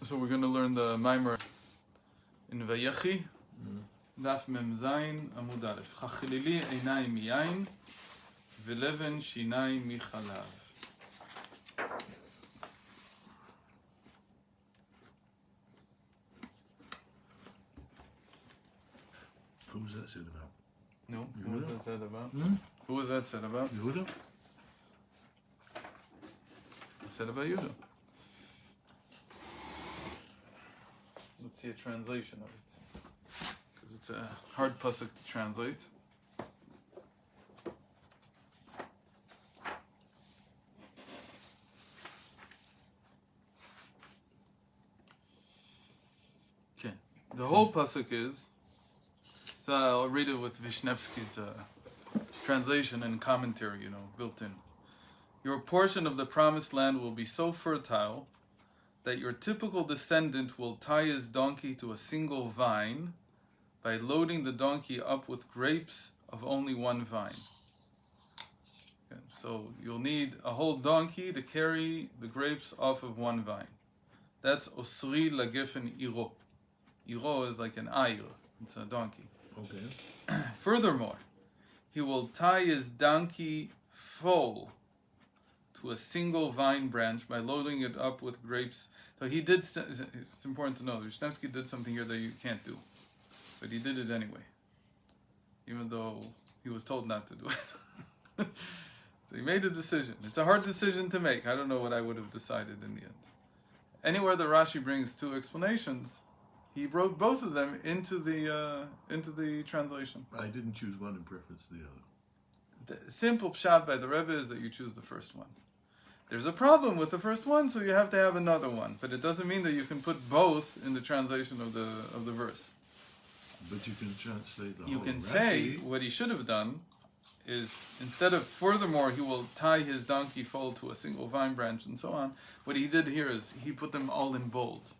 So we're going to learn the Maimer in Vayechi, Daf Mem Zayin Amud Aleph. Chachilili einai miyain, v'leven shinai michalav. Who was that said about? No, Yehuda? who was that said about? Hmm? Who was that said about? Yehuda? Said about Yehuda. Let's see a translation of it, because it's a hard pasuk to translate. Okay, the whole pasuk is. So I'll read it with Vishnevsky's translation and commentary, built in. Your portion of the promised land will be so fertile that your typical descendant will tie his donkey to a single vine by loading the donkey up with grapes of only one vine. Okay, so you'll need a whole donkey to carry the grapes off of one vine. That's osri lagefen iro. Iro is like an ayr. It's a donkey. Okay. Furthermore, he will tie his donkey full to a single vine branch by loading it up with grapes. So he did, it's important to know, Vishnevsky did something here that you can't do. But he did it anyway, even though he was told not to do it. So he made a decision. It's a hard decision to make. I don't know what I would have decided in the end. Anywhere the Rashi brings two explanations, he wrote both of them into the translation. I didn't choose one in preference to the other. The simple pshat by the Rebbe is that you choose the first one. There's a problem with the first one, so you have to have another one. But it doesn't mean that you can put both in the translation of the verse. But you can translate the You whole can Rashi. say what he should have done is, instead of furthermore he will tie his donkey full to a single vine branch and so on, what he did here is he put them all in bold.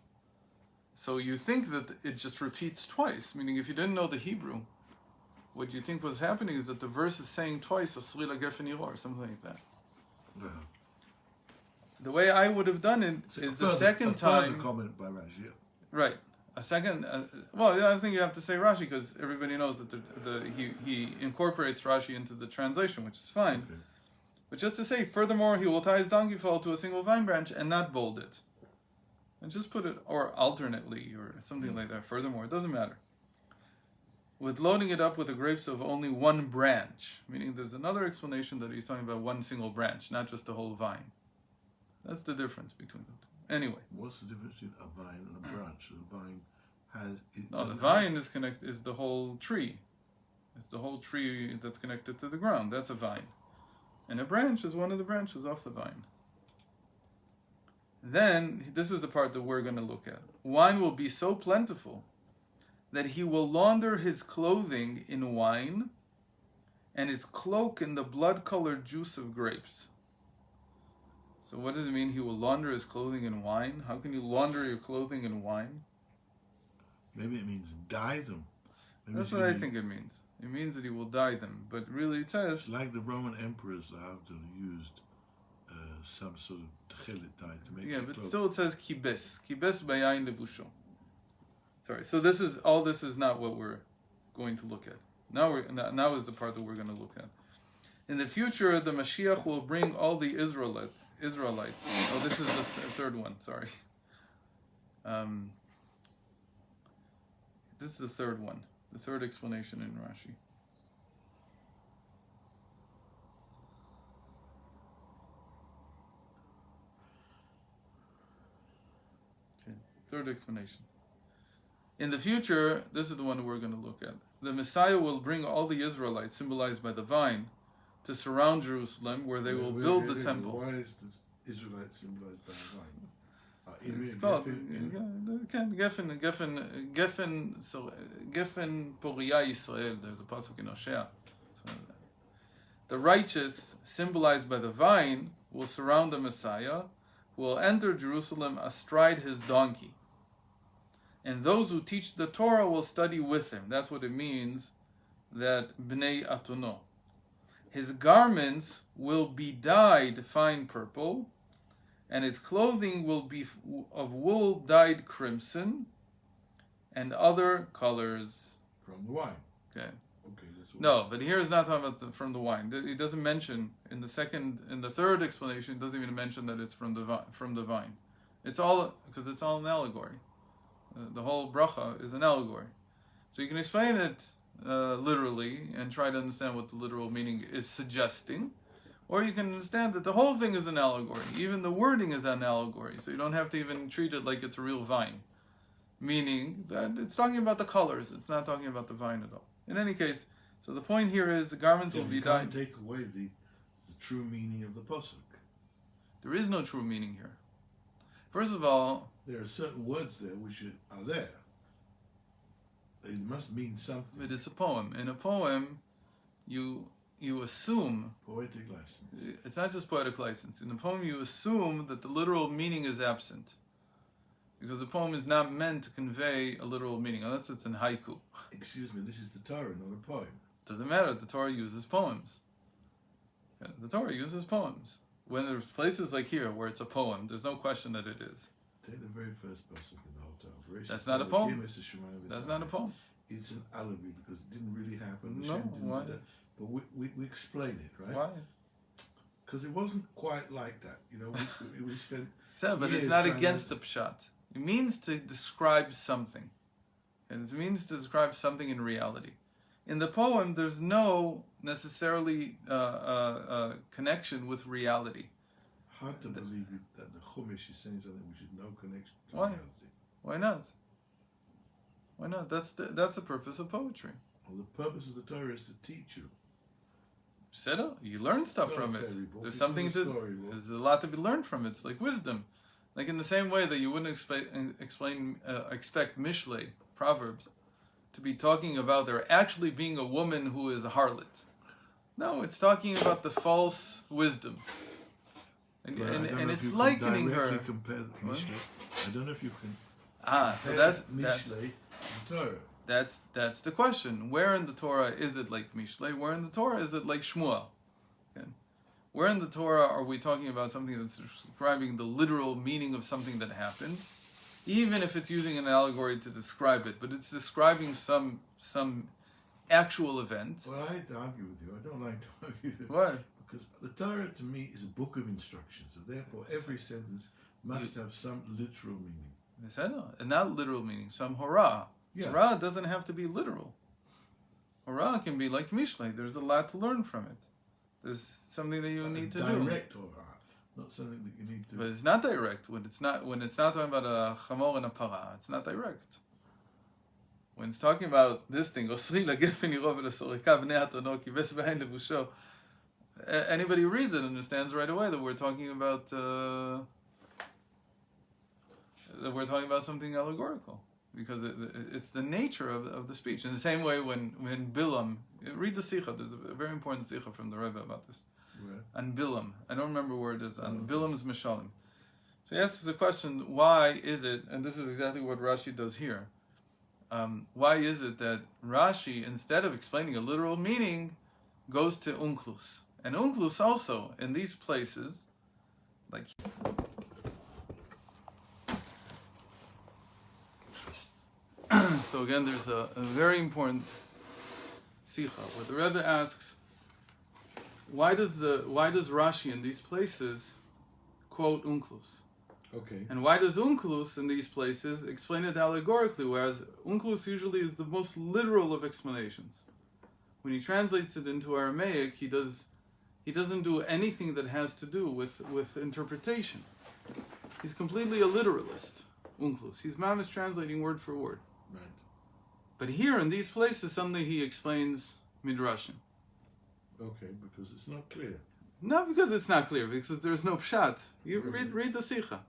So you think that it just repeats twice, meaning if you didn't know the Hebrew, what you think was happening is that the verse is saying twice, Osri lagefen iro, or something like that. Yeah. The way I would have done it It's is a the second time. further comment by Rashi. Right. A second. Well, I think you have to say Rashi because everybody knows that he incorporates Rashi into the translation, which is fine. Okay. But just to say, furthermore, he will tie his donkey full to a single vine branch and not bold it. And just put it, or alternately, or something like that. Furthermore, it doesn't matter. With loading it up with the grapes of only one branch, meaning there's another explanation that he's talking about one single branch, not just a whole vine. That's the difference between them. Anyway. What's the difference between a vine and a branch? The vine has... No, the vine is the whole tree. It's the whole tree that's connected to the ground. That's a vine. And a branch is one of the branches off the vine. Then, this is the part that we're going to look at. Wine will be so plentiful that he will launder his clothing in wine and his cloak in the blood-colored juice of grapes. So what does it mean he will launder his clothing in wine? How can you launder your clothing in wine? Maybe it means dye them. Maybe That's what I think it means. It means that he will dye them. But really it says... It's like the Roman emperors have used some sort of tchelet dye to make Yeah, their but clothes. still it says kibes. Kibes bayayin levusho. Sorry, so this is not what we're going to look at. Now is the part that we're going to look at. In the future, the Mashiach will bring all the Israelites. Oh, this is the third one, sorry. This is the third one. The third explanation in Rashi. Okay, third explanation. In the future, this is the one we're going to look at. The Messiah will bring all the Israelites, symbolized by the vine, to surround Jerusalem, where they will build the temple. Why is the Israelites symbolized by the vine? It's called Gefen Poria Yisrael. There's a pasuk in Hosea. The righteous, symbolized by the vine, will surround the Messiah, who will enter Jerusalem astride his donkey. And those who teach the Torah will study with him. That's what it means, that Bnei Atono. His garments will be dyed fine purple, and its clothing will be of wool dyed crimson and other colors. From the wine. Okay. Okay, that's what No, but here is not talking about from the wine. It doesn't mention in the third explanation. It doesn't even mention that it's from the vine. It's all because it's all an allegory. The whole bracha is an allegory, so you can explain it literally and try to understand what the literal meaning is suggesting, or you can understand that the whole thing is an allegory. Even the wording is an allegory, so you don't have to even treat it like it's a real vine. Meaning that it's talking about the colors. It's not talking about the vine at all. In any case. So the point here is the garments will be dyed. You can't take away the true meaning of the pasuk. There is no true meaning here. First of all, there are certain words there which are there. They must mean something. But it's a poem. In a poem, you assume poetic license. It's not just poetic license. In a poem, you assume that the literal meaning is absent, because the poem is not meant to convey a literal meaning, unless it's in haiku. Excuse me, this is the Torah, not a poem. Doesn't matter. The Torah uses poems. The Torah uses poems. When there's places like here where it's a poem, there's no question that it is. Take the very first pasuk in the whole Torah. That's not a poem. That's not a poem. It's an allegory because it didn't really happen. No, why? But we explain it, right? Why? Because it wasn't quite like that. You know, we spent. Yeah, but it's not against the pshat. It means to describe something, and it means to describe something in reality. In the poem, there's no necessarily connection with reality. Hard to believe that the Chumash is saying something which has no connection to Why? reality. Why not? Why not? That's the purpose of poetry. Well, the purpose of the Torah is to teach you. You learn stuff from it. There's something there's a lot to be learned from it. It's like wisdom. Like in the same way that you wouldn't expect Mishlei, Proverbs, to be talking about there actually being a woman who is a harlot. No, it's talking about the false wisdom. And it's likening her. Compare Mishlei. I don't know if you can. So that's Mishlei and Torah. That's the question. Where in the Torah is it like Mishlei? Where in the Torah is it like Shmuel? Okay. Where in the Torah are we talking about something that's describing the literal meaning of something that happened, even if it's using an allegory to describe it, but it's describing some actual event? Well, I hate to argue with you. I don't like to argue. Why? Because the Torah to me is a book of instructions, so therefore every sentence must have some literal meaning. And not literal meaning, some hora. Yeah. Hora doesn't have to be literal. Hora can be like Mishlei. There's a lot to learn from it. There's something that you need to do. Direct hora, not something that you need to. But it's not direct. When it's not talking about a chamor and a para, it's not direct. When it's talking about this thing, anybody who reads it understands right away that we're talking about something allegorical, because it's the nature of the speech. In the same way, when Bilam, read the Sikha, there's a very important Sikha from the Rebbe about this. Where? On Bilam. I don't remember where it is. On Bilam's Mishalim. So he asks the question, why is it, and this is exactly what Rashi does here, why is it that Rashi, instead of explaining a literal meaning, goes to Unklus? And Unklus also, in these places, like... So again, there's a very important Sikha, where the Rebbe asks, why does Rashi in these places quote Unklus? Okay. And why does Unklus in these places explain it allegorically, whereas Unklus usually is the most literal of explanations? When he translates it into Aramaic, he doesn't do anything that has to do with interpretation. He's completely a literalist, Unklus. He's mamish translating word for word. Right. But here in these places, suddenly he explains Midrashim. Okay, because it's not clear. Not because it's not clear, because there's no pshat. You read the Sikha.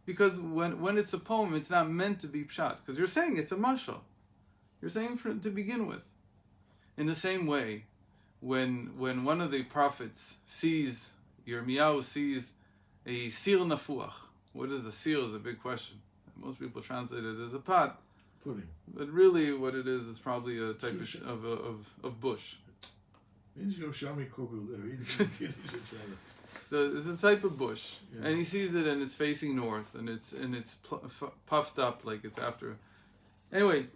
Because when it's a poem, it's not meant to be pshat. Because you're saying it's a mashal. You're saying to begin with. In the same way, when one of the prophets Yirmiyahu sees a sir nafuach. What is a sir is a big question. Most people translate it as a pot. Pudding. But really what it is probably a type of bush. Means Yoshami Kogul. So it's a type of bush, Yeah. and he sees it, and it's facing north, and it's puffed up like it's after. Anyway,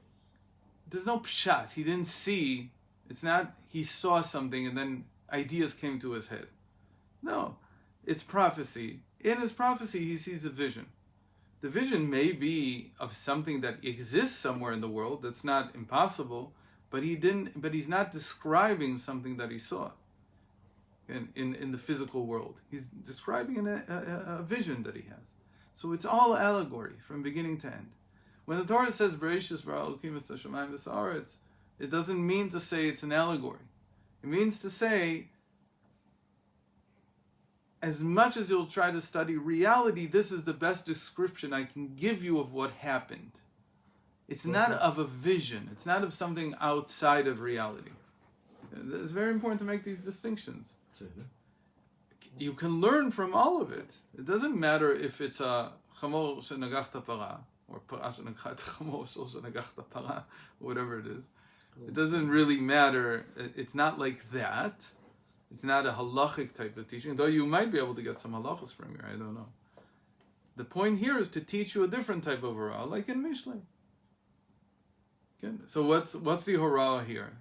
there's no pshat. He didn't see. It's not he saw something and then ideas came to his head. No, it's prophecy. In his prophecy, he sees a vision. The vision may be of something that exists somewhere in the world that's not impossible, but he's not describing something that he saw in the physical world. He's describing a vision that he has. So it's all allegory from beginning to end. When the Torah says Bereshis bara Elokim es hashamayim v'haaretz, it doesn't mean to say it's an allegory. It means to say, as much as you'll try to study reality, this is the best description I can give you of what happened. It's not of a vision. It's not of something outside of reality. It's very important to make these distinctions. You can learn from all of it. It doesn't matter if it's a chamor shenagachta para or para shenagachta chamor shenagachta para, whatever it is. It doesn't really matter. It's not like that. It's not a halachic type of teaching, though you might be able to get some halachas from here. I don't know. The point here is to teach you a different type of hora, like in Mishlei. Okay? So what's the hora here?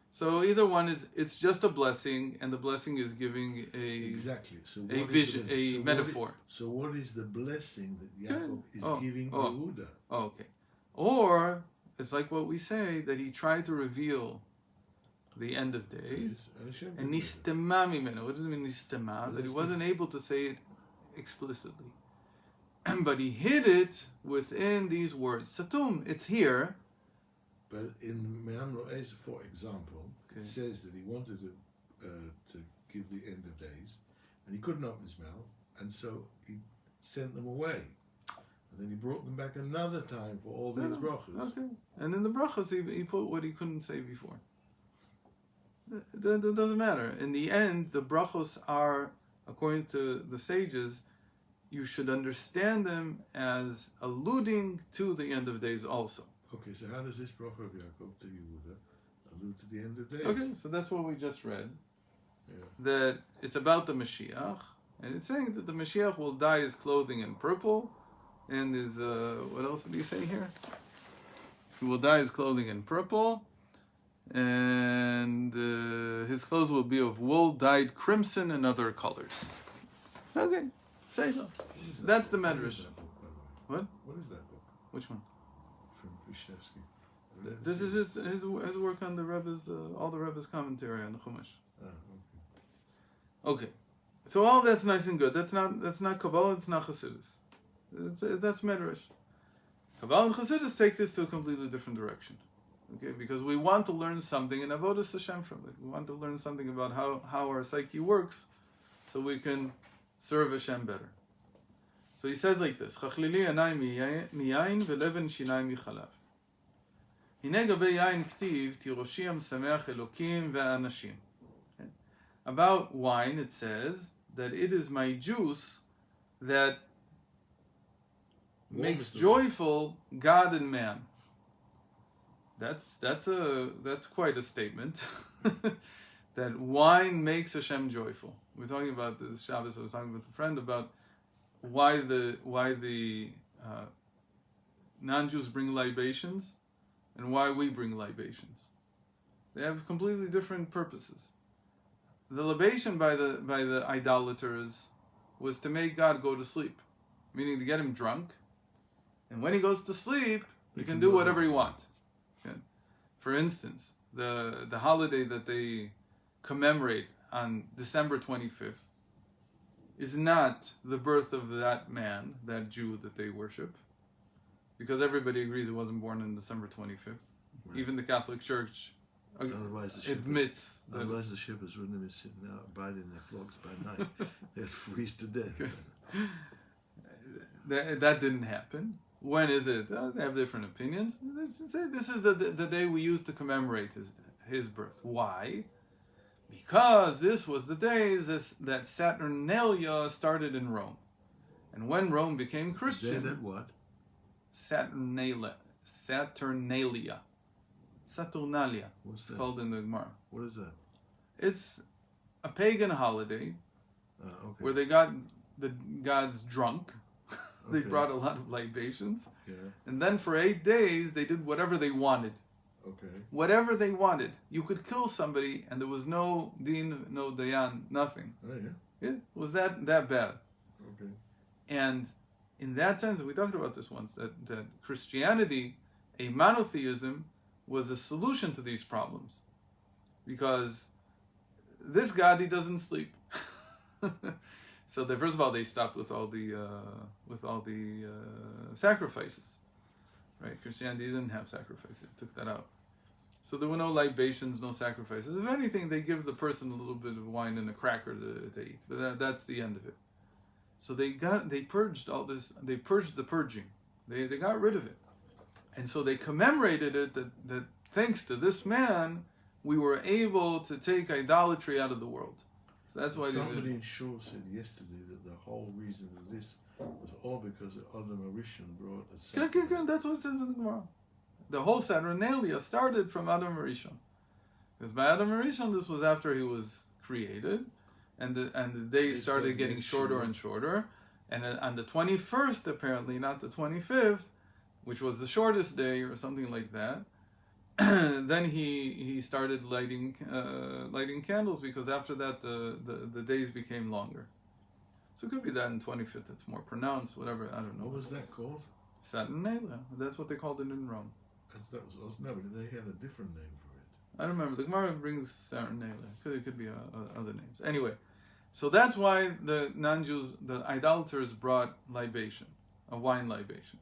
So either one is it's just a blessing, and the blessing is giving exactly. So a vision, a metaphor. So what is the blessing that Yaakov is giving Yehuda? Oh, okay. Or it's like what we say that he tried to reveal the end of days, and nistema mimeno. What does it mean nistema? That he wasn't able to say it explicitly, but he hid it within these words. Satum, it's here. But in Me'am Ro'ez, for example, it says that he wanted to give the end of days, and he couldn't open his mouth, and so he sent them away. And then he brought them back another time for all these brachas. Okay. And in the brachas, he put what he couldn't say before. That doesn't matter. In the end, the brachos are, according to the sages, you should understand them as alluding to the end of days also. Okay, so how does this bracha of Yaakov to Yehuda allude to the end of days? Okay, so that's what we just read. Yeah. That it's about the Mashiach, and it's saying that the Mashiach will dye his clothing in purple, and his, what else did he say here? He will dye his clothing in purple, and his clothes will be of wool dyed crimson and other colors. Okay, say so. That's the Medrash. What? What is that book? Which one? From Vishnevsky. This is his work on the Rebbe's, all the Rebbe's commentary on the Chumash. Okay, so all that's nice and good. That's not Kabbalah. It's not Chassidus. That's Medrash. Kabbalah and Chassidus take this to a completely different direction. Okay, because we want to learn something in Avodas Hashem from it. We want to learn something about how our psyche works, so we can serve Hashem better. So he says like this: Chachlili anai miyain veleven shinai michalav. Hine gabe yain ktiv tiroshiam sameach elokim ve'anashim. About wine, it says that it is my juice that makes joyful God and man. That's quite a statement. That wine makes Hashem joyful. We're talking about this Shabbos. I was talking with a friend about why the non-Jews bring libations and why we bring libations. They have completely different purposes. The libation by the idolaters was to make God go to sleep, meaning to get him drunk, and when he goes to sleep, he can do whatever he wants. Okay? For instance, the holiday that they commemorate on December 25th is not the birth of that man, that Jew that they worship, because everybody agrees it wasn't born on December 25th. Right. Even the Catholic Church admits that. Otherwise, the shippers wouldn't have been sitting out abiding in their flocks by night. They'd freeze to death. That didn't happen. When is it? They have different opinions. This is the day we use to commemorate his birth. Why? Because this was the day that Saturnalia started in Rome. And when Rome became Christian... That what? Saturnalia. Saturnalia. What's that? It's called in the Gemara. What is that? It's a pagan holiday Okay. where they got the gods drunk. They Okay. brought a lot of libations. Yeah. And then for 8 days, they did whatever they wanted. Okay. Whatever they wanted. You could kill somebody, and there was no din, no dayan, nothing. Oh, yeah. It was that bad. Okay. And in that sense, we talked about this once, that Christianity, a monotheism, was a solution to these problems. Because this God, he doesn't sleep. So first of all, they stopped with all the sacrifices, right? Christianity didn't have sacrifices; it took that out. So there were no libations, no sacrifices. If anything, they give the person a little bit of wine and a cracker to eat, but that's the end of it. So they purged all this. They purged the purging. They got rid of it, and so they commemorated it that thanks to this man, we were able to take idolatry out of the world. So that's why somebody in Shul said yesterday that the whole reason of this was all because Adam Arishan brought a sacrifice. That's what it says in the Gemara. The whole Saturnalia started from Adam Rishon. Because by Adam Rishon, this was after he was created, and the days started getting shorter and shorter. And on the 21st, apparently, not the 25th, which was the shortest day or something like that, then he started lighting candles, because after that the days became longer. So it could be that in 25th it's more pronounced, whatever, I don't know. What was that called? Saturnalia. That's what they called it in Rome. That was no, but they had a different name for it. I don't remember. The Gemara brings Saturnalia. It could be other names. Anyway, so that's why the non-Jews, the idolaters, brought libation, a wine libation.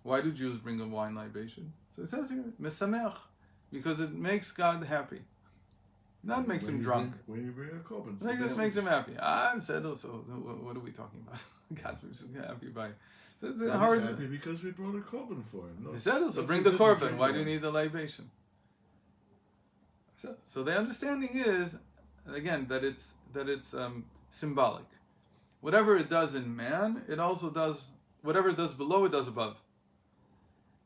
Why do Jews bring a wine libation? So it says here, mesameach, because it makes God happy. Not makes him drunk. When you bring a korban. It makes him happy. I'm settled, so what are we talking about? God makes him happy by... So it's hard. Happy because we brought a korban for him. He settled, so bring the korban. Why do you need the libation? So the understanding is, again, that it's symbolic. Whatever it does in man, it also does, whatever it does below, it does above.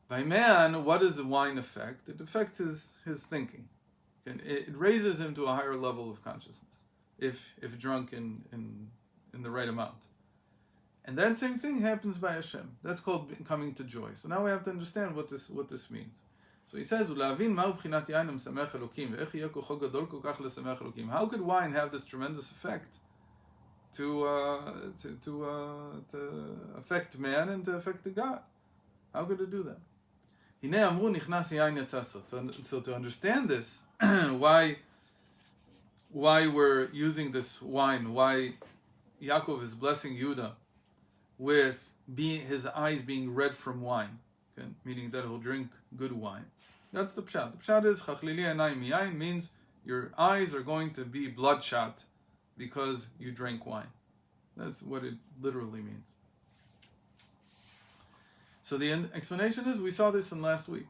By man, what does the wine affect? It affects his thinking. It raises him to a higher level of consciousness, if drunk in the right amount. And that same thing happens by Hashem. That's called coming to joy. So now we have to understand what this means. So he says, how could wine have this tremendous effect to affect man and to affect the God? How could it do that? So to understand this, why we're using this wine, why Yaakov is blessing Yehuda with his eyes being red from wine, okay? Meaning that he'll drink good wine. That's the pshat. The pshat is chachlili einayim miyayin, means your eyes are going to be bloodshot because you drank wine. That's what it literally means. So the explanation is, we saw this in last week.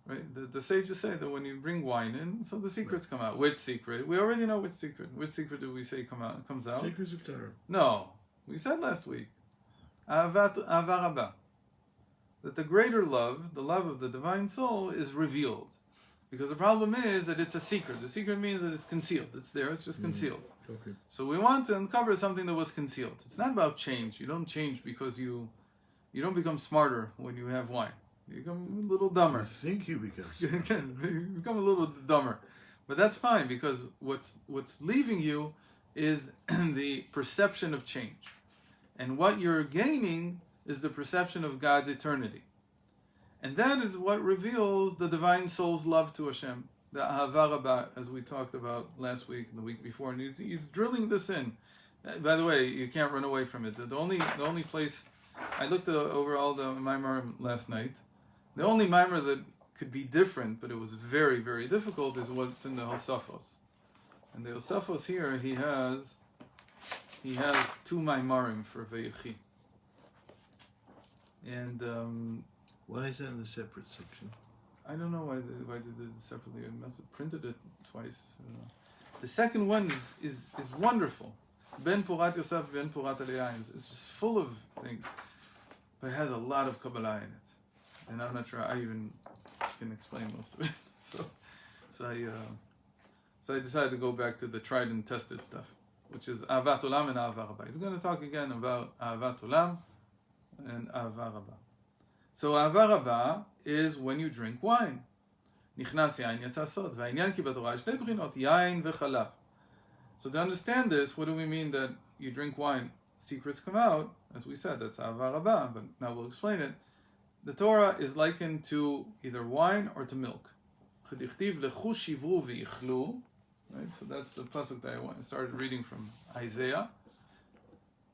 Right? The sages say that when you bring wine in, so the secrets come out. Which secret? We already know which secret. Which secret do we say comes out? Secrets of Torah. No. We said last week. Avat avarabah. That the greater love, the love of the divine soul, is revealed. Because the problem is that it's a secret. The secret means that it's concealed. It's there, it's just concealed. Okay. So we want to uncover something that was concealed. It's not about change. You don't change because you don't become smarter when you have wine. You become a little dumber. I think you become. You become a little dumber. But that's fine, because what's leaving you is the perception of change. And what you're gaining is the perception of God's eternity. And that is what reveals the divine soul's love to Hashem. The Ahava Rabbah, as we talked about last week and the week before. And he's drilling this in. By the way, you can't run away from it. The only place... I looked over all the Maimar last night. The only Maimar that could be different, but it was very, very difficult, is what's in the Hosafos. And the Hosafos here, he has 2 Maimarim for Vayechi. And Why is that in a separate section? I don't know why they did it separately. I must have printed it twice. The second one is wonderful. Ben Purat Yosef, Ben Purat Aliyah. It's just full of things. But it has a lot of Kabbalah in it. And I'm not sure I even can explain most of it. So So I decided to go back to the tried and tested stuff, which is Ahavat Olam and Ahava Rabba. He's going to talk again about Ahavat Olam and Ahava Rabba. So Ahava Rabba is when you drink wine. נכנס יין יצא סוד, והעניין כי בתורה יש שתי בחינות, יין וחלב. So to understand this, what do we mean that you drink wine, secrets come out? As we said, that's Ahava Rabba, but now we'll explain it. The Torah is likened to either wine or to milk. Chedichtiv lechu shivru v'ichlu. Right, so that's the pasuk that I started reading from Isaiah.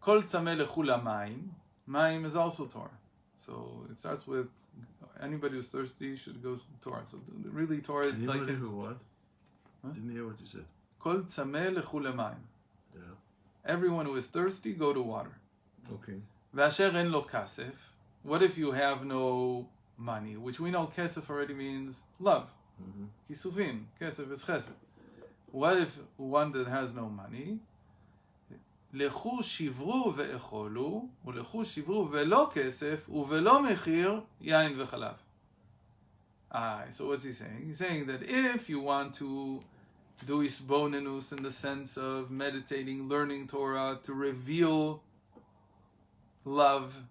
Kol tzameh lechu lamayim. Mayim is also Torah. So it starts with anybody who's thirsty should go to Torah. So really, Torah is like. Anybody who what? Huh? Didn't hear what you said. Kol tzameh lechu lamayim. Yeah. Everyone who is thirsty, go to water. Okay. V'asher en lo kasef. What if you have no money? Which we know kesef already means love. Kisufim. Kesef is chesed. What if one that has no money? לכו שברו ואכולו, ולכו שברו ולא כסף, ובלא מחיר, יין וחלב. So what's he saying? He's saying that if you want to do isbonenus in the sense of meditating, learning Torah, to reveal love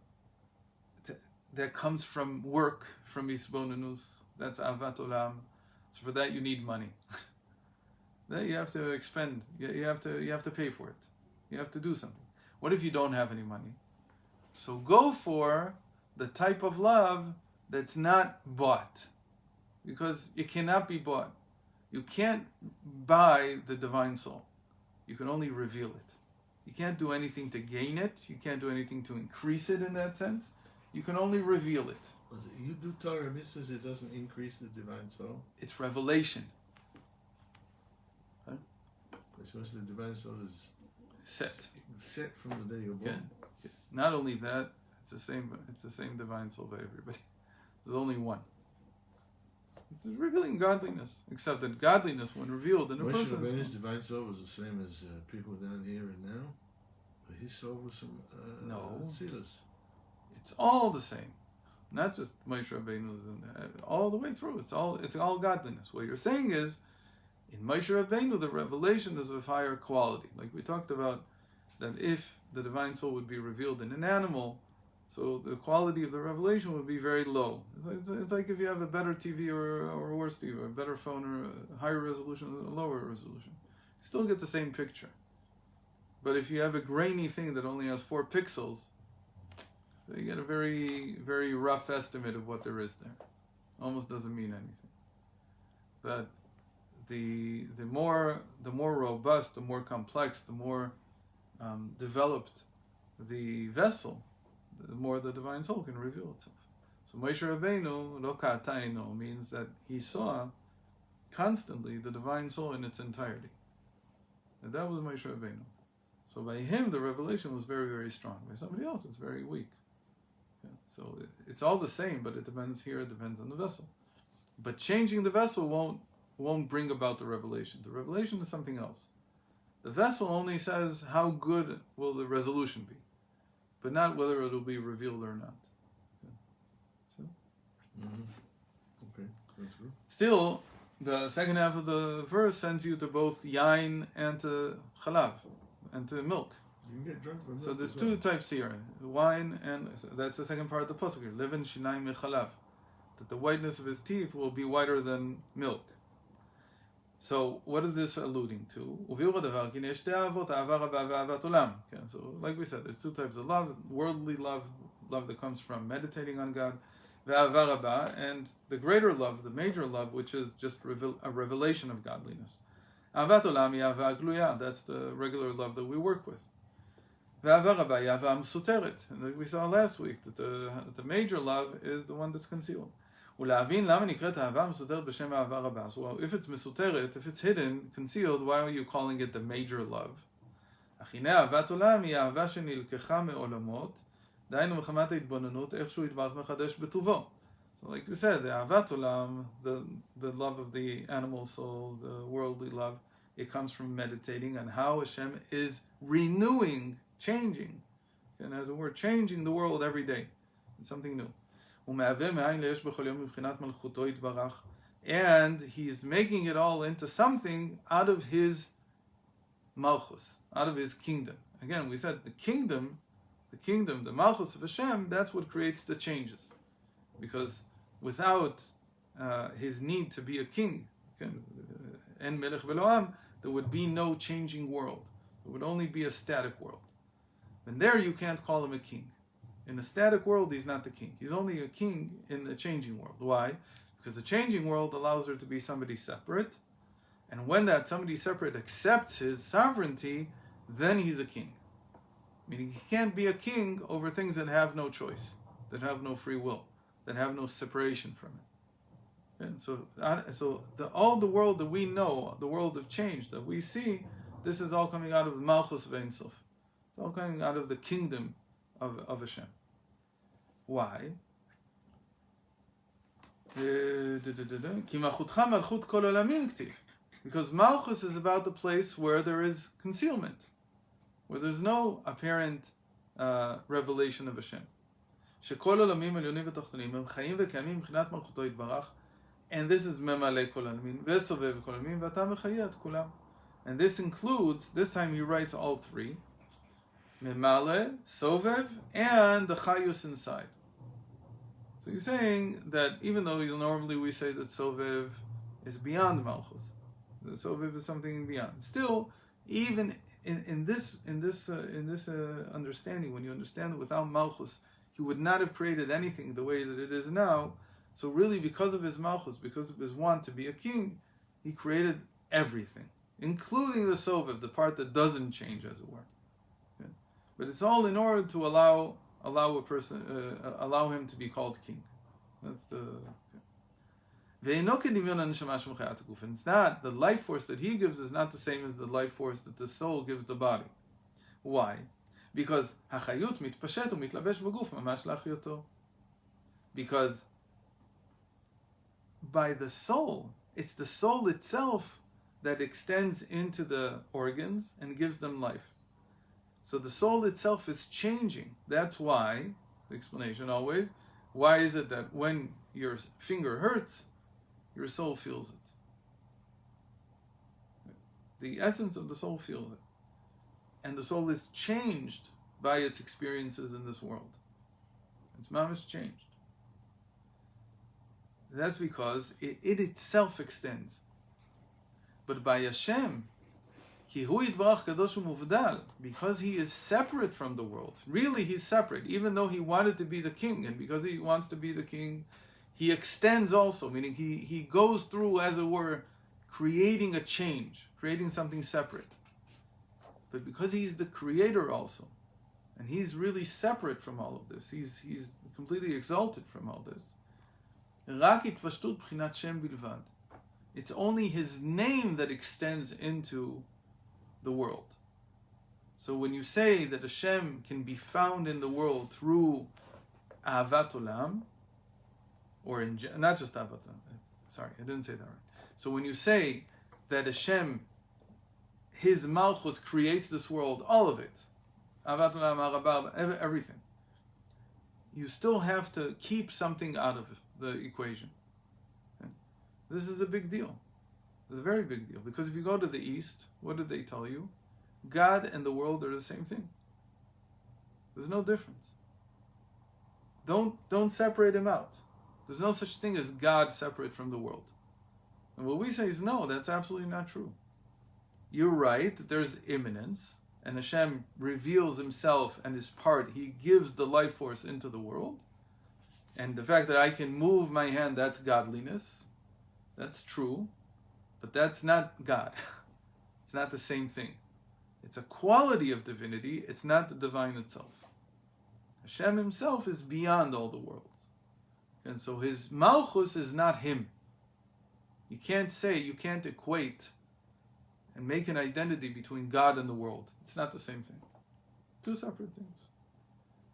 that comes from work, from isbonenus, that's ahavat olam. So for that you need money. That you have to expend. You have to pay for it. You have to do something. What if you don't have any money? So go for the type of love that's not bought, because it cannot be bought. You can't buy the divine soul. You can only reveal it. You can't do anything to gain it. You can't do anything to increase it in that sense. You can only reveal it. But you do Torah mitzvahs, it doesn't increase the divine soul. It's revelation. Because the divine soul is set from the day you're born. Yeah. Not only that, it's the same divine soul by everybody. There's only one. It's revealing godliness, except that godliness, when revealed in a person, his divine soul was the same as people down here and now. But his soul was some Tzilas. It's all the same, not just Moshe Rabbeinu's, and all the way through. It's all godliness. What you're saying is, in Moshe Rabbeinu, the revelation is of higher quality. Like we talked about, that if the divine soul would be revealed in an animal, so the quality of the revelation would be very low. It's like if you have a better TV or a worse TV, or a better phone or a higher resolution or a lower resolution. You still get the same picture. But if you have a grainy thing that only has 4 pixels, so you get a very, very rough estimate of what there is there. Almost doesn't mean anything. But the more robust, the more complex, the more developed the vessel, the more the divine soul can reveal itself. So Moshe Rabbeinu, lo ka'ataino, means that he saw constantly the divine soul in its entirety. And that was Moshe Rabbeinu. So by him, the revelation was very, very strong. By somebody else, it's very weak. Yeah. So it's all the same, but it depends on the vessel. But changing the vessel won't bring about the revelation. The revelation is something else. The vessel only says how good will the resolution be, but not whether it will be revealed or not. Okay. So? Okay, that's good. Still, the second half of the verse sends you to both yain and to chalav, and to milk. You can get drunk from milk. So there's 2 types here, wine, and that's the second part of the pasuk here, leven shinayim mechalav, that the whiteness of his teeth will be whiter than milk. So what is this alluding to? So like we said, there's 2 types of love: worldly love that comes from meditating on God, and the greater love, the major love, which is just a revelation of godliness. That's the regular love that we work with. And like we saw last week, that the major love is the one that's concealed. So if it's מסותרת, if it's hidden, concealed, why are you calling it the major love? So like we said, the ahavat olam, the love of the animal soul, the worldly love, it comes from meditating on how Hashem is renewing, changing. And as a word, changing the world every day. It's something new. ומהווה מאין ליש בכל יום מבחינת מלכותו יתברך and he's making it all into something out of his malchus, out of his kingdom. Again, we said the kingdom, the malchus of Hashem, that's what creates the changes. Because without his need to be a king, en melech veloam, there would be no changing world. It would only be a static world. And there you can't call him a king. In a static world, he's not the king. He's only a king in the changing world. Why? Because the changing world allows there to be somebody separate. And when that somebody separate accepts his sovereignty, then he's a king. Meaning he can't be a king over things that have no choice, that have no free will, that have no separation from it. And so all the world that we know, the world of change that we see, this is all coming out of the Malchus of Ein Sof. It's all coming out of the kingdom of Hashem. Why? Because Malchus is about the place where there is concealment, where there's no apparent revelation of Hashem. And this is memale kol alamin, vesovev kol alamin, v'ata mechaya et kulam. And this includes, this time he writes all three, memale, sovev, and the chayus inside. So he's saying that even though normally we say that sovev is beyond malchus, the sovev is something beyond. Still, even in this understanding, when you understand that without malchus, he would not have created anything the way that it is now. So really, because of his malchus, because of his want to be a king, he created everything, including the sovev, the part that doesn't change, as it were. Okay? But it's all in order to allow a person, allow him to be called king. That's the. Okay. And it's not, the life force that he gives is not the same as the life force that the soul gives the body. Why? Because hachayut mitpashet umitlabesh b'guf mamash lachyoto. Because by the soul, it's the soul itself that extends into the organs and gives them life. So the soul itself is changing. That's why, the explanation always, why is it that when your finger hurts, your soul feels it? The essence of the soul feels it. And the soul is changed by its experiences in this world. Its mamash changed. That's because it itself extends. But by Hashem, because he is separate from the world, really he's separate, even though he wanted to be the king, and because he wants to be the king, he extends also, meaning he goes through, as it were, creating a change, creating something separate. But because he's the creator also, and he's really separate from all of this, he's completely exalted from all this. It's only his name that extends into the world. So when you say that Hashem can be found in the world through Ahavat Olam, or not just Ahavat Olam, sorry, I didn't say that right. So when you say that Hashem, his Malchus creates this world, all of it, Ahavat Olam, Harabar, everything, you still have to keep something out of the equation. Okay? This is a big deal. It's a very big deal. Because if you go to the East, what did they tell you? God and the world are the same thing. There's no difference. Don't separate him out. There's no such thing as God separate from the world. And what we say is no, that's absolutely not true. You're right that there's immanence, and Hashem reveals himself and his part. He gives the life force into the world. And the fact that I can move my hand, that's godliness. That's true. But that's not God. It's not the same thing. It's a quality of divinity. It's not the divine itself. Hashem himself is beyond all the worlds. And so his malchus is not him. You can't equate and make an identity between God and the world. It's not the same thing. Two separate things.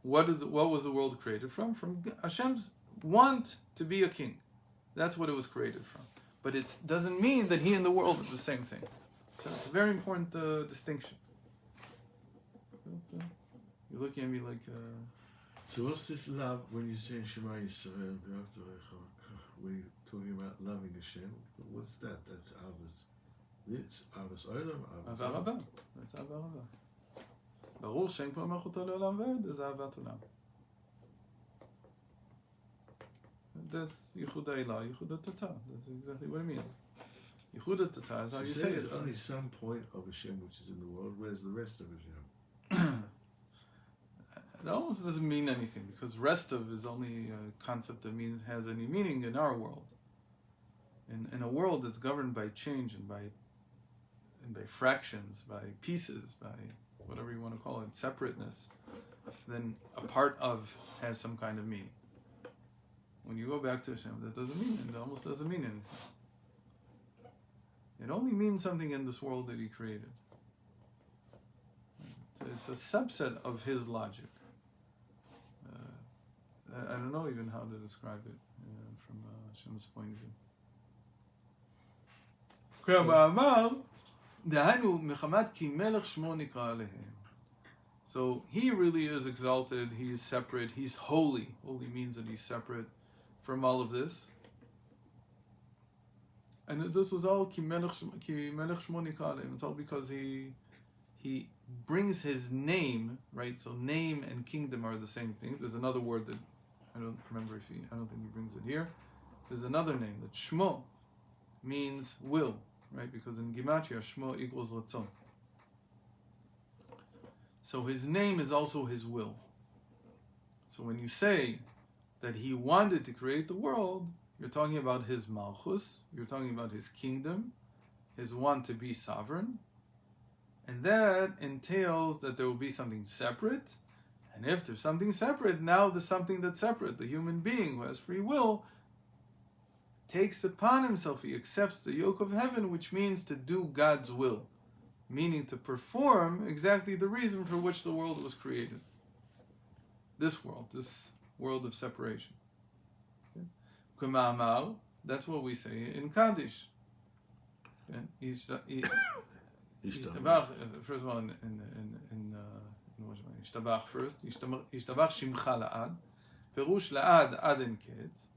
What was the world created from? From Hashem's want to be a king. That's what it was created from. But it doesn't mean that he and the world are the same thing. So it's a very important distinction. You're looking at me like... So what's this love when you say Shema Yisrael? when you're talking about loving Hashem, what's that? That's Avos. It's Avos Olam, Avos אהבה רבה. That's אהבה רבה. ברור שאין פה מלכותו לעולם ועד, אז אהבת עולם. That's Yichud Ha'Elah, Yichud Ha'Tata. That's exactly what it means. Yichud Ha'Tata is how So you say say there's it. only some point of Hashem which is in the world. Where's the rest of Hashem? It almost doesn't mean anything, because rest of is only a concept that has any meaning in our world. In a world that's governed by change and by fractions, by pieces, by whatever you want to call it, separateness, then a part of has some kind of meaning. When you go back to Hashem, that doesn't mean it. It almost doesn't mean anything. It only means something in this world that He created. It's a subset of His logic. I don't know even how to describe it from Hashem's point of view. So He really is exalted, He is separate, He's holy. Holy means that He's separate from all of this. And this was all ki melech shmo nikra alehem. It's all because He brings His name, right? So name and kingdom are the same thing. There's another word that I don't remember I don't think He brings it here. There's another name that Shmo means will, right? Because in Gematria, Shmo equals Ratzon. So His name is also His will. So when you say that He wanted to create the world, you're talking about His Malchus, you're talking about His kingdom, His want to be sovereign, and that entails that there will be something separate. And if there's something separate, now there's something that's separate. The human being who has free will takes upon himself, he accepts the yoke of heaven, which means to do God's will, meaning to perform exactly the reason for which the world was created. This world of separation. Okay? That's what we say in Kaddish. Okay? First of all, in Yishtabach first. Yishtabach Shimcha La'ad. Perush La'ad Ad En Ketz.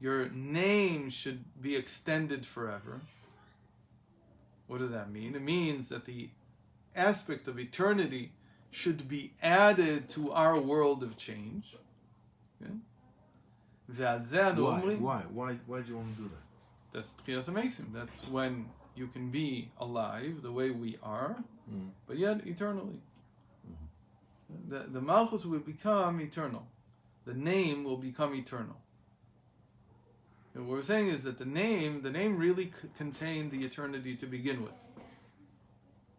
Your name should be extended forever. What does that mean? It means that the aspect of eternity should be added to our world of change. Okay? Why do you want to do that? That's Tchiyas HaMeisim. That's when you can be alive the way we are, but yet eternally. The Malchus will become eternal. The name will become eternal. And what we're saying is that the name really contained the eternity to begin with.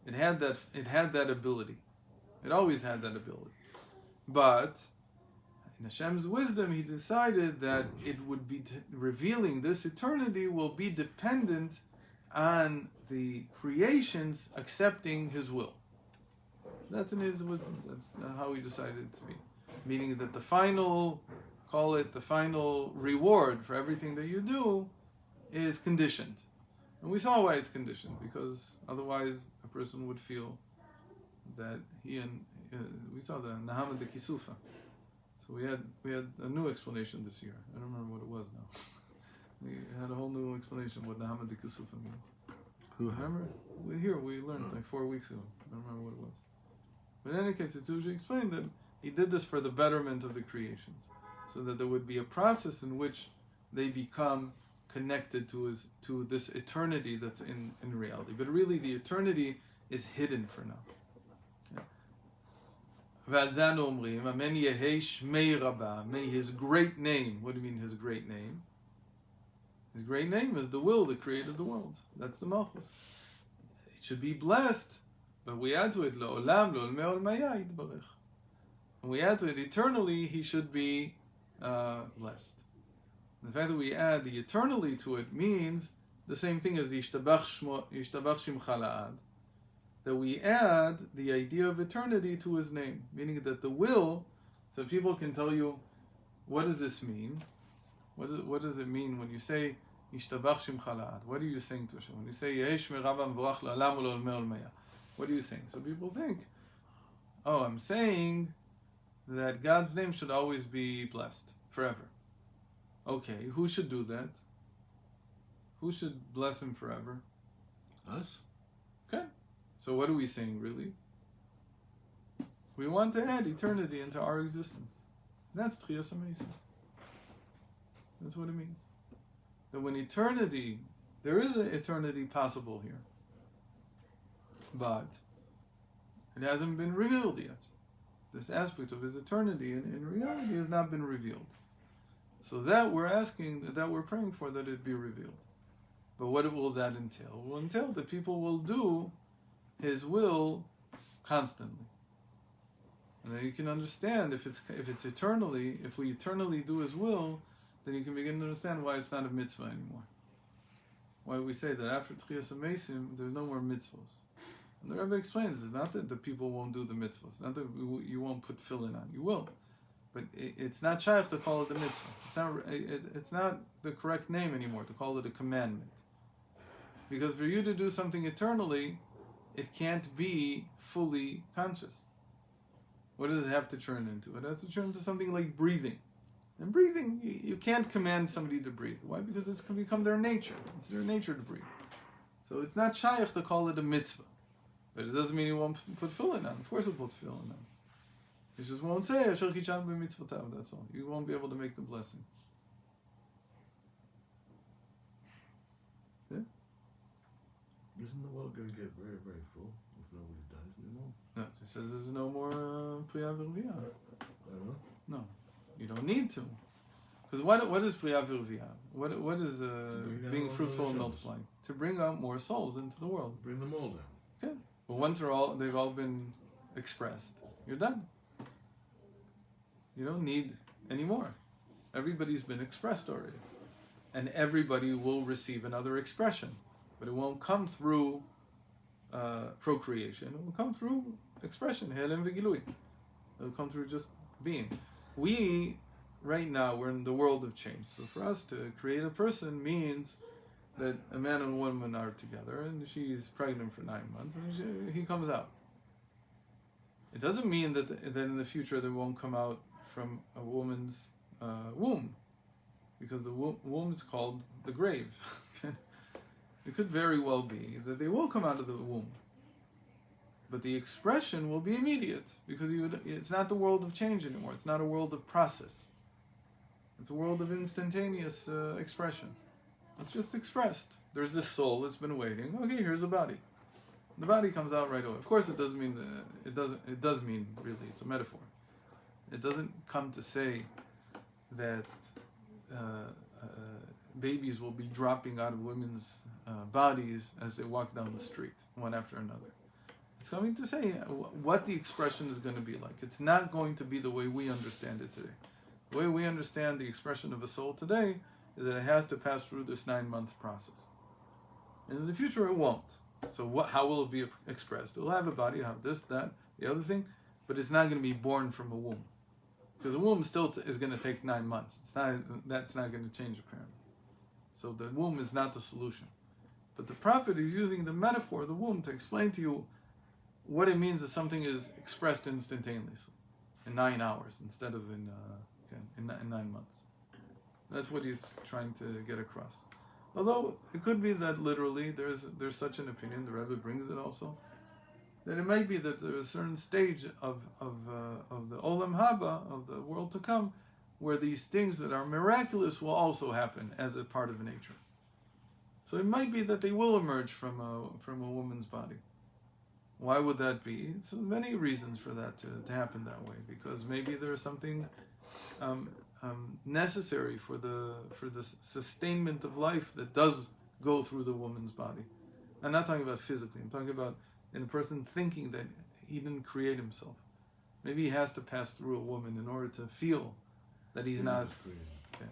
It had that ability. It always had that ability. But in Hashem's wisdom, He decided that it would be revealing this eternity will be dependent on the creations accepting His will. That's in His wisdom. That's how He decided it to be. Meaning that the final reward for everything that you do is conditioned. And we saw why it's conditioned, because otherwise a person would feel that we saw the Nahama de Kisufa. So we had a new explanation this year. I don't remember what it was now. We had a whole new explanation of what Nahama de Kisufa means. Who remember? We learned like 4 weeks ago. I don't remember what it was. But in any case, it's usually explained that He did this for the betterment of the creations, so that there would be a process in which they become connected to this eternity that's in reality. But really, the eternity is hidden for now. May His great name. What do you mean His great name? His great name is the will that created the world. That's the Malchus. It should be blessed, but we add to it La'olam Lo'olmei Olmaya Yitbarech. When we add to it eternally, He should be blessed. The fact that we add the eternally to it means the same thing as Yishtabach Shimcha La'ad. That we add the idea of eternity to His name, meaning that the will, so people can tell you, what does this mean? What does it mean when you say Yishtabach Shimcha La'ad? What are you saying to Hashem? When you say Yehesh Merava Mvorach La'olam U'La'olmei Olmaya, what are you saying? So people think, I'm saying that God's name should always be blessed forever. Okay, who should do that? Who should bless him forever? Us? Okay. So what are we saying, really? We want to add eternity into our existence. That's Tchiyas HaMesim. That's what it means. That when eternity, there is an eternity possible here, but it hasn't been revealed yet. This aspect of his eternity in reality has not been revealed. So that we're asking, that we're praying for, that it be revealed. But what will that entail? It will entail that people will do his will constantly. And then you can understand if it's eternally, if we eternally do his will, then you can begin to understand why it's not a mitzvah anymore. Why we say that after Tchiyas HaMesim, there's no more mitzvahs. And the Rebbe explains, it's not that the people won't do the mitzvahs, not that you won't put tefillin on, you will. But it's not shaykh to call it a mitzvah. It's not the correct name anymore to call it a commandment. Because for you to do something eternally, it can't be fully conscious. What does it have to turn into? It has to turn into something like breathing. And breathing, you can't command somebody to breathe. Why? Because it's going to become their nature. It's their nature to breathe. So it's not shaykh to call it a mitzvah. But it doesn't mean you won't put tefillin on. Of course you'll put tefillin on. You just won't say, Asher Kichan b'mitzvotav, that's all. You won't be able to make the blessing. Yeah? Isn't the world going to get very, very full if nobody dies anymore? No, it says there's no more Priya V'Rviyah. I don't know. No, you don't need to. Because what is Priya V'Rviyah? What is being fruitful and multiplying? To bring out more souls into the world. Bring them all down. Okay. But once they've all been expressed, you're done. You don't need any more. Everybody's been expressed already. And everybody will receive another expression. But it won't come through procreation. It will come through expression. Helem v'gilui. It will come through just being. We, right now, we're in the world of change. So for us to create a person means that a man and a woman are together and she's pregnant for 9 months and he comes out. It doesn't mean that in the future there won't come out from a woman's womb, because the womb is called the grave. It could very well be that they will come out of the womb, but the expression will be immediate, because it's not the world of change anymore. It's not a world of process. It's a world of instantaneous expression. It's just expressed. There's this soul that's been waiting. Okay, here's a body. The body comes out right away. Of course, it doesn't mean it does mean really. It's a metaphor. It doesn't come to say that babies will be dropping out of women's bodies as they walk down the street, one after another. It's coming to say what the expression is going to be like. It's not going to be the way we understand it today. The way we understand the expression of a soul today is that it has to pass through this 9-month process. And in the future, it won't. So how will it be expressed? It'll have a body, have this, that, the other thing, but it's not going to be born from a womb. Because a womb still is going to take 9 months. That's not going to change, apparently. So the womb is not the solution. But the prophet is using the metaphor of the womb to explain to you what it means that something is expressed instantaneously in 9 hours instead of in 9 months. That's what he's trying to get across. Although it could be that literally there's such an opinion, the Rebbe brings it also, that it might be that there's a certain stage of the Olam Haba, of the world to come, where these things that are miraculous will also happen as a part of nature. So it might be that they will emerge from a woman's body. Why would that be? It's many reasons for that to happen that way, because maybe there's something necessary for the sustainment of life that does go through the woman's body. I'm not talking about physically. I'm talking about in a person thinking that he didn't create himself. Maybe he has to pass through a woman in order to feel that he's not. Okay.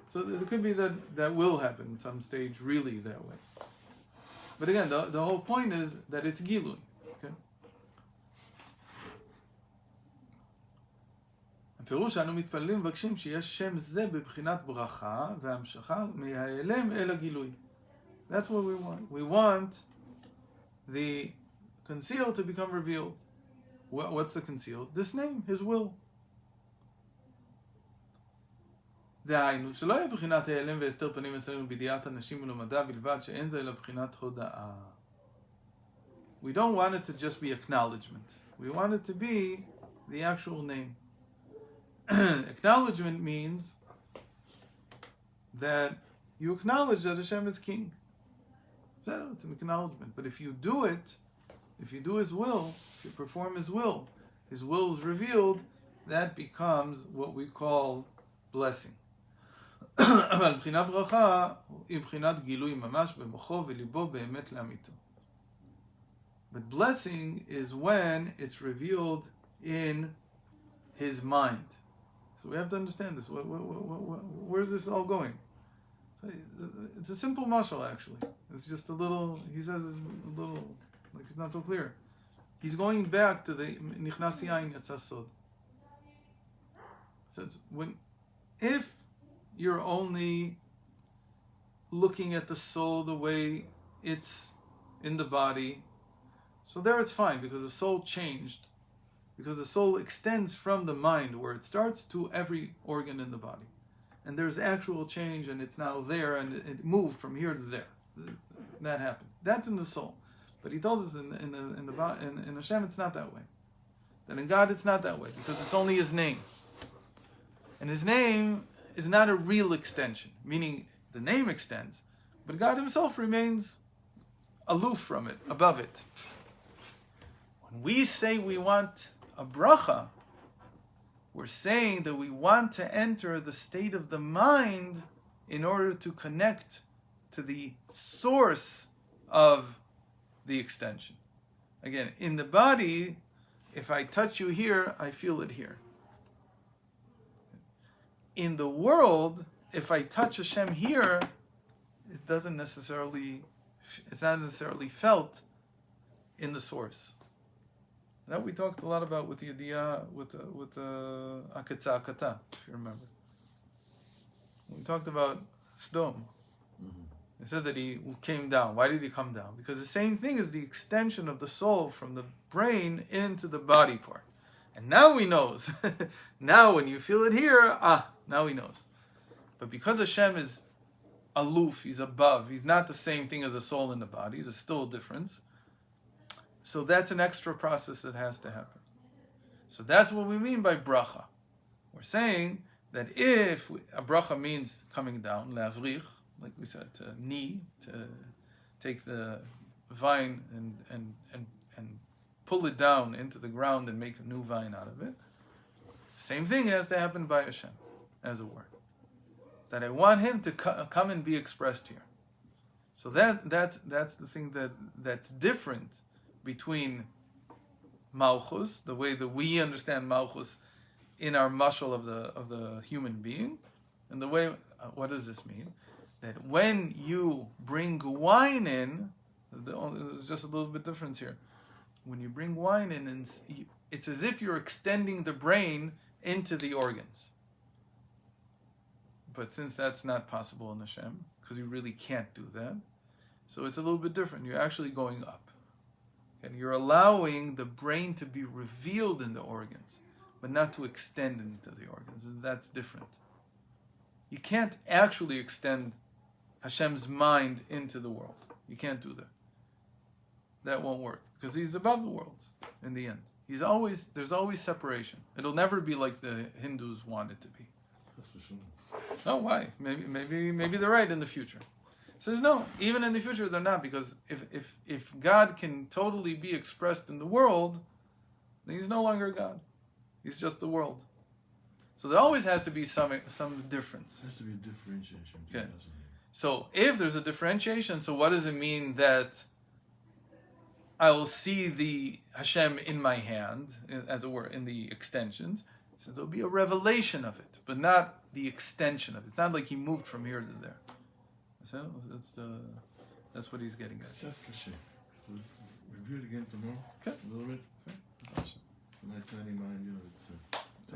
So it could be that will happen in some stage, really that way. But again, the whole point is that it's gilui. Okay. הפירוש אנו מתפללים מבקשים שיש שם זה בבחינת ברכה והמשכה מההיעלם אל הגילוי. That's what we want. We want the concealed to become revealed. What's the concealed? This name, his will. דהיינו, שלא יהיה בחינת ההיעלם והסתר פנים אצלנו בידיעת אנשים ולמדע בלבד, שאין זה אלא בחינת הודאה. We don't want it to just be acknowledgement. We want it to be the actual name. Acknowledgement means that you acknowledge that Hashem is king. It's an acknowledgement. But if you do it, if you do His will, if you perform His will is revealed, that becomes what we call blessing. אבל בחינת ברכה היא בחינת גילוי ממש במוחו וליבו באמת לאמיתו. But blessing is when it's revealed in his mind. So we have to understand this. Where's this all going? It's a simple mashal, actually. It's just a little, he says a little, like it's not so clear. He's going back to the Nichnas Yain Yatsa Sod. Says, if you're only looking at the soul the way it's in the body, so there it's fine, because the soul changed, because the soul extends from the mind where it starts to every organ in the body, and there's actual change, and it's now there, and it moved from here to there. That happened. That's in the soul. But he told us in Hashem it's not that way. That in God it's not that way, because it's only His name, and His name is not a real extension, meaning the name extends, but God Himself remains aloof from it, above it. When we say we want a bracha, we're saying that we want to enter the state of the mind in order to connect to the source of the extension. Again, in the body, if I touch you here, I feel it here. In the world, if I touch Hashem here, it's not necessarily felt in the source. That we talked a lot about with the idea, with the Akatza Akata, if you remember. We talked about Sdom. They said that he came down. Why did he come down? Because the same thing is the extension of the soul from the brain into the body part. And now he knows. Now when you feel it here, now he knows. But because Hashem is aloof, He's above, He's not the same thing as a soul in the body, there's still a difference. So that's an extra process that has to happen. So that's what we mean by bracha. We're saying that if a bracha means coming down, le'avrich, like we said, to knee, to take the vine and pull it down into the ground and make a new vine out of it. Same thing has to happen by Hashem, as a word. That I want Him to come and be expressed here. So that's the thing that's different between Malchus, the way that we understand Malchus in our mashal of the human being, and the way, what does this mean? That when you bring wine in, there's just a little bit difference here. When you bring wine in, and it's as if you're extending the brain into the organs. But since that's not possible in Hashem, because you really can't do that, so it's a little bit different. You're actually going up. And you're allowing the brain to be revealed in the organs, but not to extend into the organs. That's different. You can't actually extend Hashem's mind into the world. You can't do that. That won't work, because He's above the world in the end. There's always separation. It'll never be like the Hindus want it to be. That's for sure. No, why? Maybe they're right in the future. Says no, even in the future they're not, because if God can totally be expressed in the world, then He's no longer God. He's just the world. So there always has to be some difference. There has to be a differentiation. Okay. So if there's a differentiation, so what does it mean that I will see the Hashem in my hand, as it were, in the extensions? So there'll be a revelation of it, but not the extension of it. It's not like He moved from here to there. So that's what he's getting at. We'll review it again tomorrow. Okay. A little bit. Okay. That's awesome. My tiny mind, it's